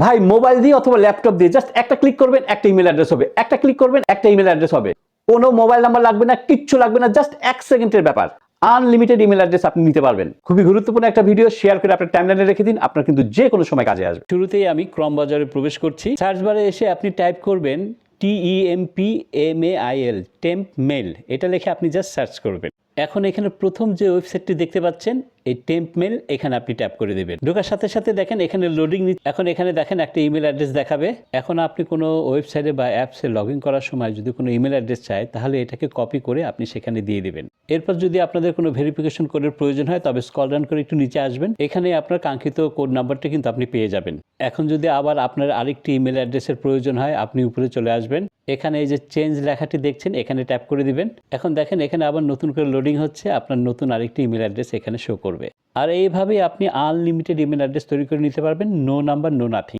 ভাই মোবাইল দিয়ে অথবা ল্যাপটপ দিয়ে জাস্ট একটা ক্লিক করবেন, একটা ইমেল অ্যাড্রেস হবে, একটা ক্লিক করবেন, একটা ইমেল অ্যাড্রেস হবে। কোনো মোবাইল নাম্বার লাগবে না, কিচ্ছু লাগবে না, জাস্ট 1 সেকেন্ডের ব্যাপার। আনলিমিটেড ইমেল অ্যাড্রেস আপনি নিতে পারবেন। খুবই গুরুত্বপূর্ণ একটা ভিডিও, শেয়ার করে আপনার টাইমলাইনে রেখে দিন, আপনার কিন্তু যে কোনো সময় কাজে আসবে। শুরুতেই আমি ক্রম বাজারে প্রবেশ করছি। সার্চ বারে এসে আপনি টাইপ করবেন TEMPMAIL, টেম্প মেল, এটা লিখে আপনি জাস্ট সার্চ করবেন। এখন এখানে প্রথম যে ওয়েবসাইটটি দেখতে পাচ্ছেন, এই টেম্প মেল, এখানে আপনি ট্যাপ করে দেবেন। ঢোকার সাথে সাথে দেখেন এখানে লোডিং। এখন এখানে দেখেন একটা ইমেল অ্যাড্রেস দেখাবে। এখন আপনি কোনো ওয়েবসাইটে বা অ্যাপসে লগ ইন করার সময় যদি কোনো ইমেল অ্যাড্রেস চায়, তাহলে এটাকে কপি করে আপনি সেখানে দিয়ে দেবেন। এরপর যদি আপনাদের কোনো ভেরিফিকেশন কোডের প্রয়োজন হয়, তবে স্ক্রল ডাউন করে একটু নিচে আসবেন। এখানে আপনার কাঙ্ক্ষিত কোড নাম্বারটা কিন্তু আপনি পেয়ে যাবেন। এখন যদি আবার আপনার আরেকটি ইমেল অ্যাড্রেসের প্রয়োজন হয়, আপনি উপরে চলে আসবেন। এখানে এই যে চেঞ্জ লেখাটি দেখছেন, এখানে ট্যাপ করে দিবেন। এখন দেখেন এখানে আবার নতুন করে লোডিং হচ্ছে, আপনার নতুন আরেকটি ইমেল অ্যাড্রেস এখানে শো করবে। আর এইভাবেই আপনি আনলিমিটেড ইমেল অ্যাড্রেস তৈরি করে নিতে পারবেন, নো নাম্বার নো নাথিং।